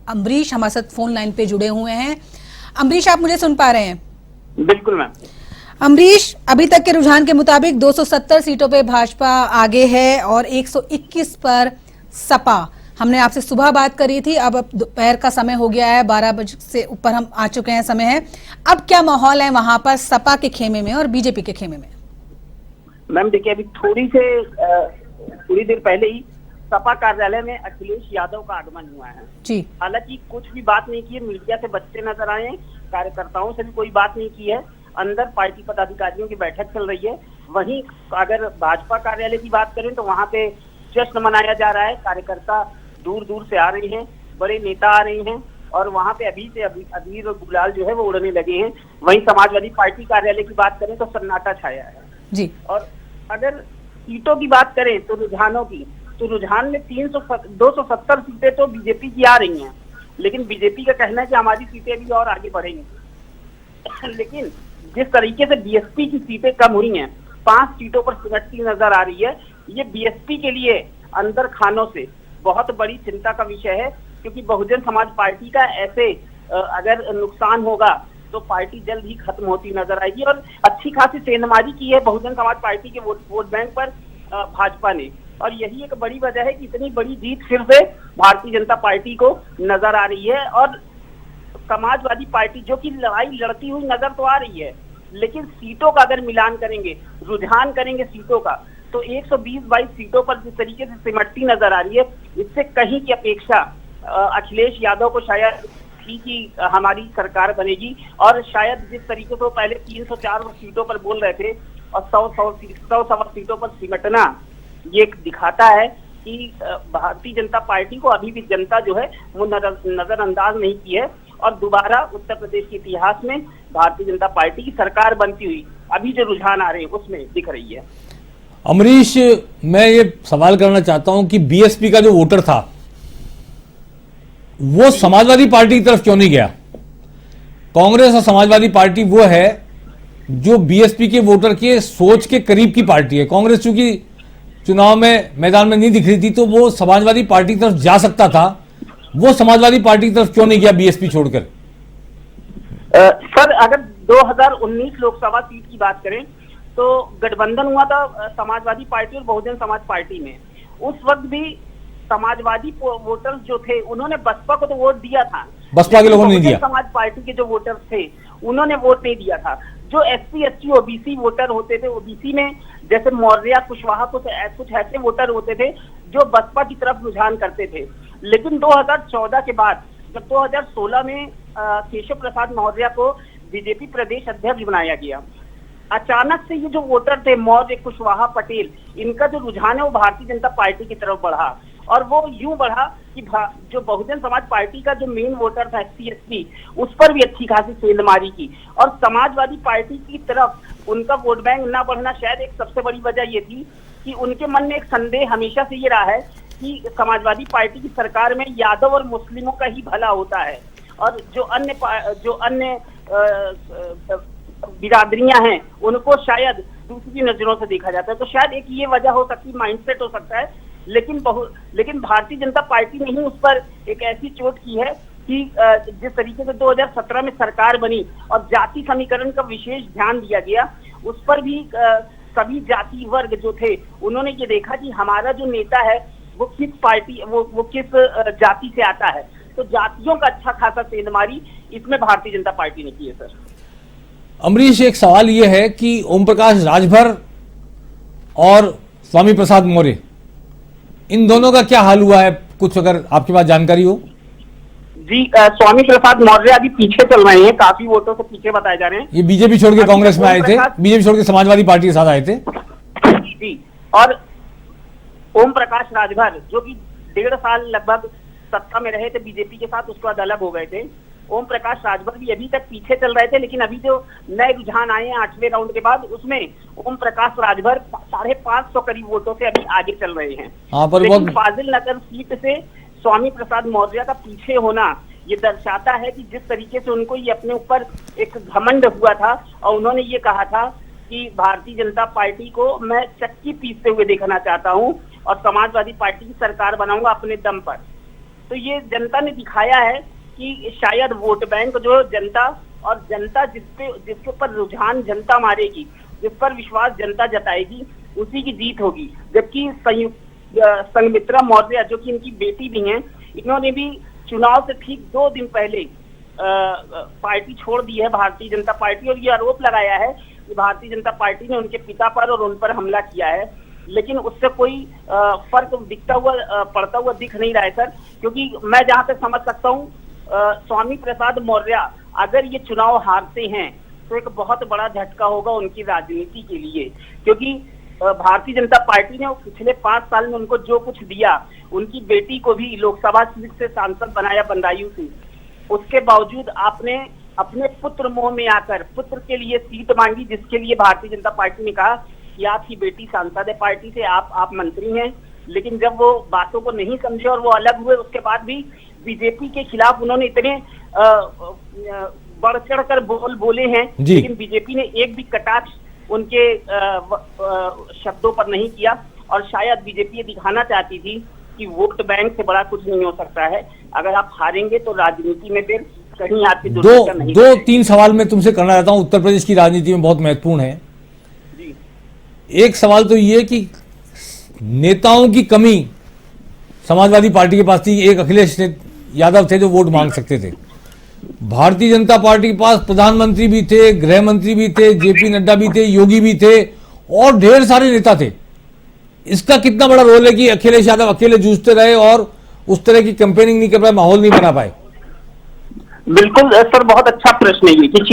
अम्बरीश हमारे साथ phone line पे जुड़े हुए हैं। अम्बरीश, आप मुझे सुन पा रहे हैं? बिल्कुल मैम। अम्बरीश, अभी तक के रुझान के मुताबिक 270 सीटों पे भाजपा आगे है और 121 पर सपा। हमने आपसे सुबह बात करी थी, अब दोपहर का समय हो गया है, 12 बजे से ऊपर हम आ चुके हैं, समय है। अब क्या माहौल है वहां पर सपा के खेमे में और बीजेपी के खेमे में? मैम देखिए, अभी थोड़ी देर पहले ही सपा कार्यालय में अखिलेश यादव का आगमन हुआ है जी। हालांकि कुछ भी बात नहीं की है, मीडिया से बचते नजर आए हैं, कार्यकर्ताओं से भी कोई बात नहीं की है। अंदर पार्टी पदाधिकारियों की बैठक चल रही है। वहीं अगर भाजपा कार्यालय की बात करें तो वहां पे जश्न मनाया जा रहा है। कार्यकर्ता दूर दूर से आ रहे हैं, बड़े नेता आ रहे हैं और वहां पे अभी से अबीर और गुलाल जो है वो उड़ने लगे हैं। वहीं समाजवादी पार्टी कार्यालय की बात करें तो सन्नाटा छाया है जी। और अगर सीटों की बात करें तो रुझानों की, तो रुझान में 270 सीटें तो बीजेपी की आ रही हैं, लेकिन बीजेपी का कहना है कि हमारी सीटें अभी और आगे बढ़ेंगी। लेकिन जिस तरीके से बीएसपी की सीटें कम हुई हैं, 5 सीटों पर सिमटती नजर आ रही है, ये बीएसपी के लिए अंदर खानों से बहुत बड़ी चिंता का विषय है, क्योंकि बहुजन समाज पार्टी का ऐसे अगर नुकसान होगा तो पार्टी जल्द ही खत्म होती नजर आएगी। और अच्छी खासी सेंधमारी की है बहुजन समाज पार्टी के वोट बैंक पर भाजपा ने, और यही एक बड़ी वजह है कि इतनी बड़ी जीत फिर से भारतीय जनता पार्टी को नजर आ रही है। और समाजवादी पार्टी जो कि लड़ाई लड़ती हुई नजर तो आ रही है, लेकिन सीटों का अगर मिलान करेंगे, रुझान करेंगे सीटों का, तो 120-22 सीटों पर जिस तरीके से सिमटती नजर आ रही है, इससे कहीं की अपेक्षा अखिलेश यादव को शायद थी कि हमारी सरकार बनेगी। और शायद जिस तरीके से वो पहले 304 सीटों पर बोल रहे थे और 100 सीटों पर सिमटना, ये दिखाता है कि भारतीय जनता पार्टी को अभी भी जनता जो है वो नजरअंदाज नहीं की है और दोबारा उत्तर प्रदेश के इतिहास में भारतीय जनता पार्टी की सरकार बनती हुई अभी जो रुझान आ रहे हैं उसमें दिख रही है। अमरीश, मैं ये सवाल करना चाहता हूं कि बीएसपी का जो वोटर था वो समाजवादी पार्टी की तरफ क्यों नहीं गया? कांग्रेस और समाजवादी पार्टी वो है जो बीएसपी के वोटर के सोच के करीब की पार्टी है। कांग्रेस चूंकि चुनाव में मैदान में नहीं दिख रही थी तो वो समाजवादी पार्टी की तरफ जा सकता था, वो समाजवादी पार्टी की तरफ क्यों नहीं गया बीएसपी छोड़कर? सर, अगर 2019 लोकसभा सीट की बात करें तो गठबंधन हुआ था समाजवादी पार्टी और बहुजन समाज पार्टी में। उस वक्त भी समाजवादी वोटर्स जो थे उन्होंने बसपा को तो वोट दिया था, बसपा के लोगों ने नहीं दिया। समाज पार्टी के जो वोटर्स थे उन्होंने वोट नहीं दिया था। जो एससी एसटी ओबीसी वोटर होते थे, ओबीसी में जैसे मौर्य कुशवाहा कुछ ऐसे वोटर होते थे जो बसपा की तरफ रुझान करते थे। लेकिन 2014 के बाद जब 2016 में केशव प्रसाद मौर्य को बीजेपी प्रदेश अध्यक्ष बनाया गया, अचानक से ये जो वोटर थे मौर्य कुशवाहा पटेल, इनका जो रुझान है वो भारतीय जनता पार्टी की तरफ बढ़ा और वो यूं बढ़ा कि जो बहुजन समाज पार्टी का जो मेन वोटर था एससी एसटी, उस पर भी अच्छी खासी सेंधमारी की और समाजवादी पार्टी की तरफ उनका वोट बैंक ना बढ़ना शायद एक सबसे बड़ी वजह ये थी कि उनके मन में एक संदेह हमेशा से ये रहा है कि समाजवादी पार्टी की सरकार में यादव और मुस्लिमों का ही भला होता है और जो अन्य बिरादरियां हैं उनको शायद दूसरी नजरों से देखा जाता है। तो शायद एक ये वजह हो सकती है, माइंडसेट हो सकता है। लेकिन भारतीय जनता पार्टी ने ही उस पर एक ऐसी चोट की है कि जिस तरीके से 2017 में सरकार बनी और जाति समीकरण का विशेष ध्यान दिया गया, उस पर भी सभी जाति वर्ग जो थे उन्होंने ये देखा कि हमारा जो नेता है वो किस पार्टी वो किस जाति से आता है। तो जातियों का अच्छा खासा सेंधमारी इसमें भारतीय जनता पार्टी ने की है। सर अमरीश, एक सवाल यह है कि ओम प्रकाश राजभर और स्वामी प्रसाद मौर्य, इन दोनों का क्या हाल हुआ है? कुछ अगर आपके पास जानकारी हो। जी, स्वामी प्रसाद मौर्य अभी पीछे चल रहे हैं, काफी वोटों से पीछे बताए जा रहे हैं। ये बीजेपी छोड़ के कांग्रेस में आए थे, बीजेपी छोड़ के समाजवादी पार्टी के साथ आए थे। जी, और ओम प्रकाश राजभर जो कि 1.5 साल लगभग सत्ता में रहे थे बीजेपी के साथ, उसके बाद अलग हो गए थे। ओम प्रकाश राजभर भी अभी तक पीछे चल रहे थे, लेकिन अभी जो नए रुझान आए हैं 8वें राउंड के बाद, उसमें ओम प्रकाश राजभर 550 करीब वोटों से अभी आगे चल रहे हैं। लेकिन फाजिल नगर सीट से स्वामी प्रसाद मौर्य का पीछे होना ये दर्शाता है कि जिस तरीके से उनको ये अपने ऊपर एक घमंड हुआ था और उन्होंने ये कहा था कि भारतीय जनता पार्टी को मैं चक्की पीसते हुए देखना चाहता हूं और समाजवादी पार्टी की सरकार बनाऊंगा अपने दम पर। तो ये जनता ने दिखाया है कि शायद वोट बैंक जो जनता और जनता जिसके ऊपर रुझान जनता मारेगी, जिस पर विश्वास जनता जताएगी, उसी की जीत होगी। जबकि संघमित्रा मौर्य जो कि इनकी बेटी भी हैं, इन्होंने भी चुनाव से ठीक 2 दिन पहले पार्टी छोड़ दी है, भारतीय जनता पार्टी, और ये आरोप लगाया है कि भारतीय जनता पार्टी ने उनके पिता पर और उन पर हमला किया है। लेकिन उससे कोई फर्क पड़ता हुआ दिख नहीं रहा है सर, क्योंकि मैं जहां तक समझ सकता हूँ, स्वामी प्रसाद मौर्य अगर ये चुनाव हारते हैं तो एक बहुत बड़ा झटका होगा उनकी राजनीति के लिए, क्योंकि भारतीय जनता पार्टी ने पिछले 5 साल में उनको जो कुछ दिया, उनकी बेटी को भी लोकसभा सीट से सांसद बनाया बंदायूं से, उसके बावजूद आपने अपने पुत्र मोह में आकर पुत्र के लिए सीट मांगी, जिसके लिए भारतीय जनता पार्टी ने कहा कि आपकी बेटी सांसद है पार्टी से, आप मंत्री हैं। लेकिन जब वो बातों को नहीं समझे और वो अलग हुए, उसके बाद भी बीजेपी के खिलाफ उन्होंने इतने बढ़ चढ़ कर बोले हैं, लेकिन बीजेपी ने एक भी कटाक्ष उनके शब्दों पर नहीं किया। और शायद बीजेपी ये दिखाना चाहती थी कि वोट बैंक से बड़ा कुछ नहीं हो सकता है, अगर आप हारेंगे तो राजनीति में फिर कहीं आपकी दो तीन सवाल मैं तुमसे करना चाहता हूं, उत्तर प्रदेश की राजनीति में बहुत महत्वपूर्ण है जी। एक सवाल तो ये कि नेताओं की कमी समाजवादी पार्टी के पास थी, एक अखिलेश यादव थे जो वोट मांग सकते थे, भारतीय जनता पार्टी के पास प्रधानमंत्री भी थे, गृह मंत्री भी थे, जेपी नड्डा भी थे, योगी भी थे और ढेर सारे नेता थे। इसका कितना बड़ा रोल है कि अखिलेश यादव अकेले जूझते रहे और उस तरह की कैंपेनिंग नहीं कर पाए, माहौल नहीं बना पाए? बिल्कुल सर, बहुत अच्छा प्रश्न है ये कि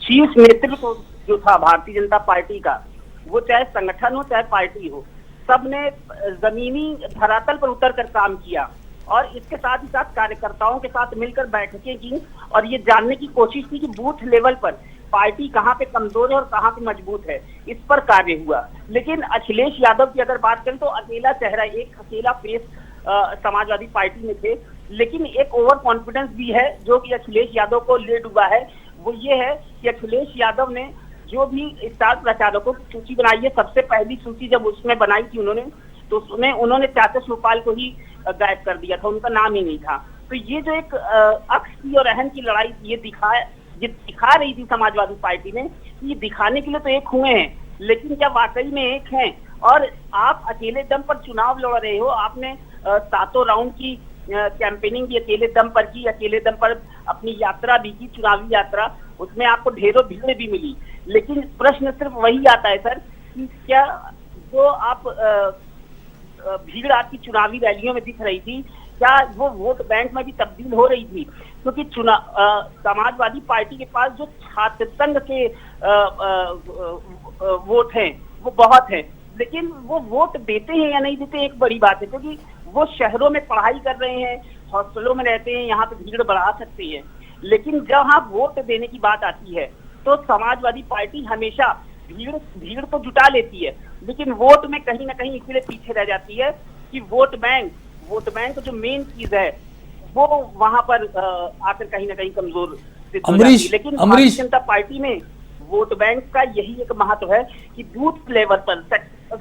शीर्ष नेतृत्व जो था भारतीय जनता पार्टी का, वो चाहे संगठन हो चाहे पार्टी हो, सबने जमीनी धरातल पर उतर कर काम किया और इसके साथ ही साथ कार्यकर्ताओं के साथ मिलकर बैठकें की और ये जानने की कोशिश की कि बूथ लेवल पर पार्टी कहां पे कमजोर है और कहां पे मजबूत है, इस पर कार्य हुआ। लेकिन अखिलेश यादव की अगर बात करें तो अकेला चेहरा, एक अकेला फेस समाजवादी पार्टी में थे, लेकिन एक ओवर कॉन्फिडेंस भी है जो कि अखिलेश यादव को ले डूबा है। वो ये है कि अखिलेश यादव ने जो भी स्टार प्रचारकों की सूची बनाई है, सबसे पहली सूची जब उसमें बनाई थी उन्होंने, तो उसमें उन्होंने चाचा शिवपाल को ही गायब कर दिया था, उनका नाम ही नहीं था। तो ये जो एक अक्स की और अहम की लड़ाई ये दिखा रही थी समाजवादी पार्टी में, ये दिखाने के लिए तो एक हुए हैं, लेकिन क्या वाकई में एक हैं? और आप अकेले दम पर चुनाव लड़ रहे हो, आपने 7 राउंड की कैंपेनिंग की अकेले दम पर की, अकेले दम पर अपनी यात्रा भी की, चुनावी यात्रा, उसमें आपको ढेरों भीड़ भी मिली। लेकिन प्रश्न सिर्फ वही आता है सर कि क्या जो आप भीड़ आपकी चुनावी रैलियों में दिख रही थी, क्या वो वोट बैंक में भी तब्दील हो रही थी? क्योंकि समाजवादी पार्टी के पास जो छात्र संघ के वोट हैं वो बहुत है, लेकिन वो वोट देते हैं या नहीं देते एक बड़ी बात है, क्योंकि वो शहरों में पढ़ाई कर रहे हैं, हॉस्टलों में रहते हैं, यहाँ पे भीड़ बढ़ा सकते हैं। लेकिन जब हाँ वोट देने की बात आती है तो समाजवादी पार्टी हमेशा भीड़ तो जुटा लेती है, लेकिन वोट में कहीं ना कहीं इसलिए पीछे रह जाती है कि वोट बैंक जो मेन चीज है वो वहां पर आकर कहीं ना कहीं कमजोर सिद्ध हो जाती है। लेकिन भारतीय जनता पार्टी में वोट बैंक का यही एक महत्व है कि बूथ लेवल पर,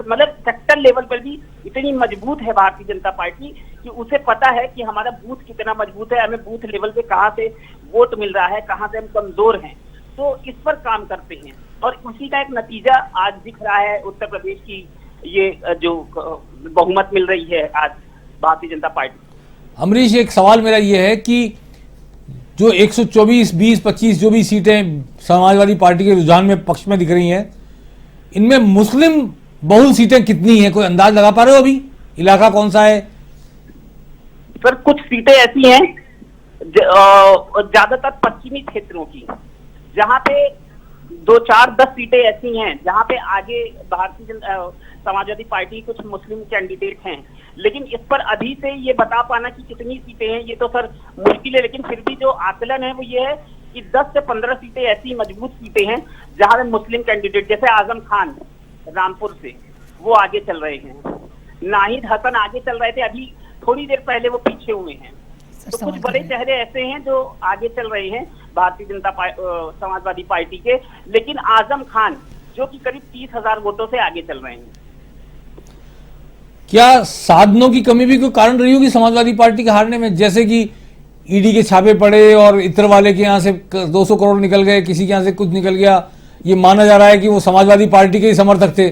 मतलब सेक्टर लेवल पर भी इतनी मजबूत है भारतीय जनता पार्टी कि उसे पता है कि हमारा बूथ कितना मजबूत है, हमें बूथ लेवल पे कहाँ से वोट मिल रहा है, कहाँ से हम कमजोर हैं, तो इस पर काम करते हैं। और उसी का एक नतीजा आज दिख रहा है, उत्तर प्रदेश की ये जो बहुमत मिल रही है आज भारतीय जनता पार्टी। अमरीश, एक सवाल मेरा ये है कि जो 124, 20, 25 जो भी सीटें समाजवादी पार्टी के रुझान में पक्ष में दिख रही हैं, इनमें मुस्लिम बहुल सीटें कितनी हैं? कोई अंदाज लगा पा रहे हो अभी? इलाका कौन सा है? सर कुछ सीटें ऐसी हैं ज्यादातर पश्चिमी क्षेत्रों की, जहां पे 2, 4, 10 सीटें ऐसी हैं जहां पे आगे भारतीय समाजवादी पार्टी कुछ मुस्लिम कैंडिडेट हैं। लेकिन इस पर अभी से ये बता पाना कि कितनी सीटें हैं ये तो सर मुश्किल है, लेकिन फिर भी जो आकलन है वो ये है कि 10 से 15 सीटें ऐसी मजबूत सीटें हैं जहां पे मुस्लिम कैंडिडेट, जैसे आजम खान रामपुर से वो आगे चल रहे हैं, नाहिद हसन आगे चल रहे थे, अभी थोड़ी देर पहले वो पीछे हुए हैं। तो कुछ बड़े चेहरे ऐसे हैं जो आगे चल रहे हैं भारतीय जनता समाजवादी पार्टी के, लेकिन आजम खान जो कि करीब 30,000 वोटों से आगे चल रहे हैं। क्या साधनों की कमी भी कोई कारण रही होगी समाजवादी पार्टी के हारने में? जैसे कि ईडी के छापे पड़े और इतर वाले के यहाँ से 200 करोड़ निकल गए, किसी के यहाँ से कुछ निकल गया, ये माना जा रहा है कि वो समाजवादी पार्टी के ही समर्थक थे।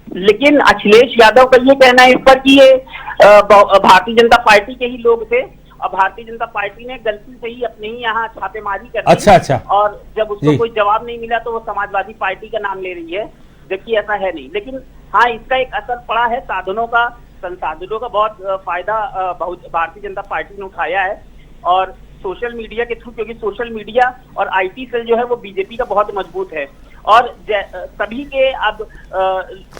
लेकिन अखिलेश यादव का ये कहना है इस पर कि ये भारतीय जनता पार्टी के ही लोग थे और भारतीय जनता पार्टी ने गलती से ही अपने ही यहाँ छापेमारी कर दी। अच्छा। और जब उसको कोई जवाब नहीं मिला तो वो समाजवादी पार्टी का नाम ले रही है, जबकि ऐसा है नहीं। लेकिन हाँ, इसका एक असर पड़ा है, संसाधनों का बहुत फायदा भारतीय जनता पार्टी ने उठाया है और सोशल मीडिया के थ्रू, क्योंकि सोशल मीडिया और आईटी सेल जो है वो बीजेपी का बहुत मजबूत है और सभी के अब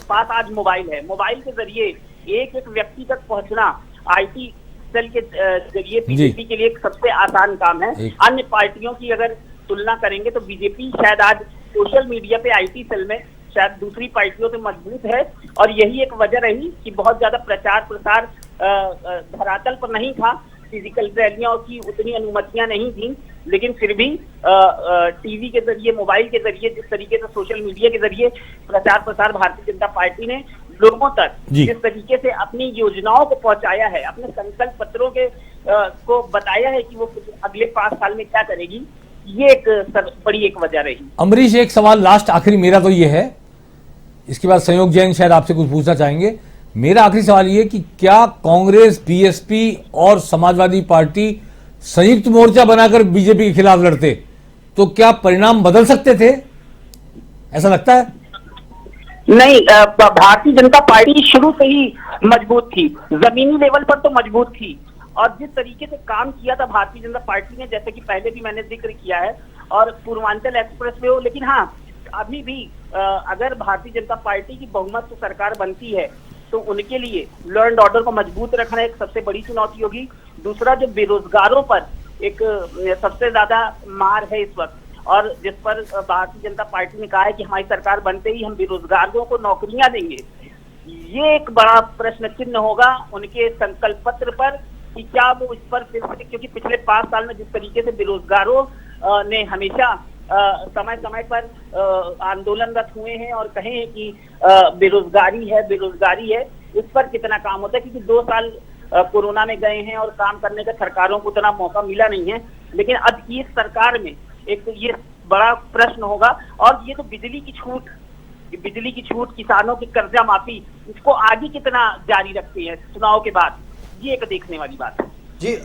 पास आज मोबाइल है। मोबाइल के जरिए एक एक व्यक्ति तक पहुंचना आईटी सेल के जरिए बीजेपी के लिए एक सबसे आसान काम है। अन्य पार्टियों की अगर तुलना करेंगे तो बीजेपी शायद आज सोशल मीडिया पे आईटी सेल में शायद दूसरी पार्टियों से मजबूत है और यही एक वजह रही कि बहुत ज्यादा प्रचार प्रसार धरातल पर नहीं था, फिजिकल रैलियों की उतनी अनुमतियां नहीं थी, लेकिन फिर भी टीवी के जरिए, मोबाइल के जरिए, जिस तरीके से सोशल मीडिया के जरिए प्रचार प्रसार भारतीय जनता पार्टी ने लोगों तक जिस तरीके से अपनी योजनाओं को पहुंचाया है, अपने संकल्प पत्रों के को बताया है कि वो अगले 5 साल में क्या करेगी, ये एक बड़ी एक वजह रही। अमरीश, एक सवाल लास्ट आखिरी मेरा तो ये है, इसके बाद संयोग जैन शायद आपसे कुछ पूछना चाहेंगे। मेरा आखिरी सवाल ये कि क्या कांग्रेस, बीएसपी और समाजवादी पार्टी संयुक्त मोर्चा बनाकर बीजेपी के खिलाफ लड़ते तो क्या परिणाम बदल सकते थे? ऐसा लगता है? नहीं, भारतीय जनता पार्टी शुरू से ही मजबूत थी, जमीनी लेवल पर तो मजबूत थी और जिस तरीके से काम किया था भारतीय जनता पार्टी ने, जैसे कि पहले भी मैंने जिक्र किया है, और पूर्वांचल एक्सप्रेस वे हो, लेकिन हाँ अभी भी अगर भारतीय जनता पार्टी की बहुमत से सरकार बनती है तो उनके लिए लॉ एंड ऑर्डर को मजबूत रखना एक सबसे बड़ी चुनौती होगी। दूसरा, जो बेरोजगारों पर एक सबसे ज्यादा मार है इस वक्त और जिस पर भारतीय जनता पार्टी ने कहा है कि हमारी सरकार बनते ही हम बेरोजगारों को नौकरियां देंगे, ये एक बड़ा प्रश्न चिन्ह होगा उनके संकल्प पत्र पर कि क्या वो इस पर फिर से, क्योंकि पिछले 5 साल में जिस तरीके से बेरोजगारों ने हमेशा समय समय पर आंदोलनरत हुए हैं और कहे हैं कि बेरोजगारी है, इस पर कितना काम होता है, क्योंकि 2 साल कोरोना में गए हैं और काम करने का सरकारों को उतना मौका मिला नहीं है। लेकिन अब इस सरकार में एक ये बड़ा प्रश्न होगा और ये तो बिजली की छूट, किसानों की कर्जा माफी, इसको आगे कितना जारी रखते हैं चुनाव के बाद, ये एक देखने वाली बात है। जी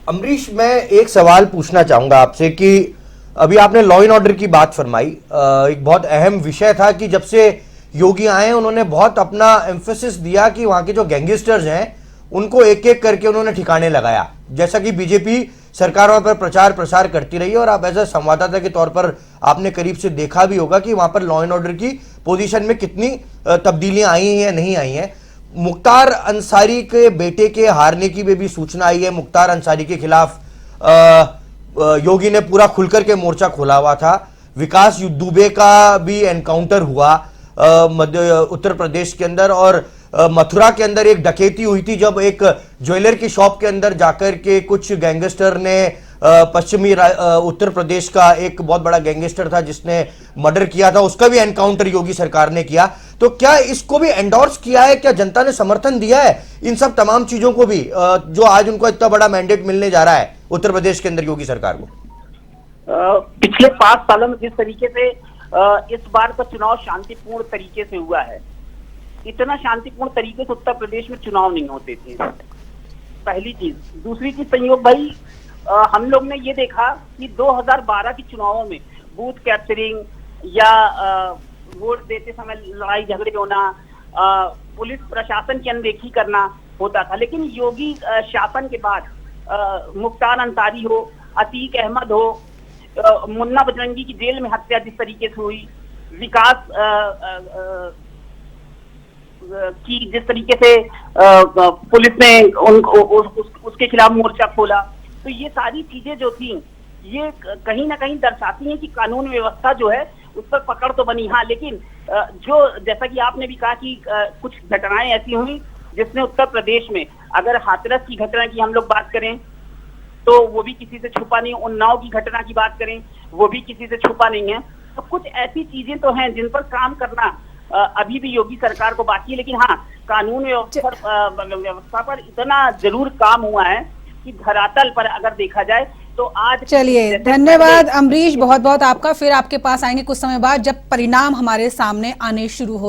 अमरीश, मैं एक सवाल पूछना चाहूंगा आपसे कि अभी आपने लॉ एंड ऑर्डर की बात फरमाई, एक बहुत अहम विषय था कि जब से योगी आए उन्होंने बहुत अपना एम्फेसिस दिया कि वहां के जो गैंगस्टर्स हैं उनको एक एक करके उन्होंने ठिकाने लगाया, जैसा कि बीजेपी सरकारों पर प्रचार प्रसार करती रही और आप एज अ संवाददाता के तौर पर आपने करीब से देखा भी होगा कि वहां पर लॉ एंड ऑर्डर की पोजीशन में कितनी तब्दीलियां आई हैं या नहीं आई हैं। मुख्तार अंसारी के बेटे के हारने की भी सूचना आई है। मुख्तार अंसारी के खिलाफ योगी ने पूरा खुलकर के मोर्चा खोला हुआ था। विकास दुबे का भी एनकाउंटर हुआ उत्तर प्रदेश के अंदर और मथुरा के अंदर एक डकैती हुई थी जब एक ज्वेलर की शॉप के अंदर जाकर के कुछ गैंगस्टर ने पश्चिमी उत्तर प्रदेश का एक बहुत बड़ा गैंगस्टर था जिसने मर्डर किया था, उसका भी एनकाउंटर योगी सरकार ने किया। तो क्या इसको भी एंडोर्स किया है, क्या जनता ने समर्थन दिया है इन सब तमाम चीजों को भी जो आज उनको इतना बड़ा मैंडेट मिलने जा रहा है उत्तर प्रदेश के अंदर योगी सरकार को? पिछले 5 सालों में जिस तरीके से इस बार का चुनाव शांतिपूर्ण तरीके से हुआ है, इतना शांतिपूर्ण तरीके से उत्तर प्रदेश में चुनाव नहीं होते थे, पहली चीज। दूसरी चीज, संयोग भाई, हम लोग ने ये देखा कि 2012 के चुनावों में बूथ कैप्चरिंग या वोट देते समय लड़ाई झगड़े होना, पुलिस प्रशासन की अनदेखी करना होता था। लेकिन योगी शासन के बाद मुख्तार अंसारी हो, अतीक अहमद हो, मुन्ना बजरंगी की जेल में हत्या जिस तरीके से हुई, विकास की जिस तरीके से पुलिस ने उसके खिलाफ मोर्चा खोला, तो ये सारी चीजें जो थी ये कहीं ना कहीं दर्शाती हैं कि कानून व्यवस्था जो है उस पर पकड़ तो बनी। हाँ, लेकिन जो जैसा कि आपने भी कहा कि कुछ घटनाएं ऐसी हुई जिसने उत्तर प्रदेश में, अगर हाथरस की घटना की हम लोग बात करें तो वो भी किसी से छुपा नहीं, उन्नाव की घटना की बात करें वो भी किसी से छुपा नहीं है। तो कुछ ऐसी चीजें तो हैं जिन पर काम करना अभी भी योगी सरकार को बाकी है। लेकिन हाँ, कानून व्यवस्था पर इतना जरूर काम हुआ है कि धरातल पर अगर देखा जाए तो आज चलिए, धन्यवाद अमरीश, बहुत बहुत आपका। फिर आपके पास आएंगे कुछ समय बाद जब परिणाम हमारे सामने आने शुरू हो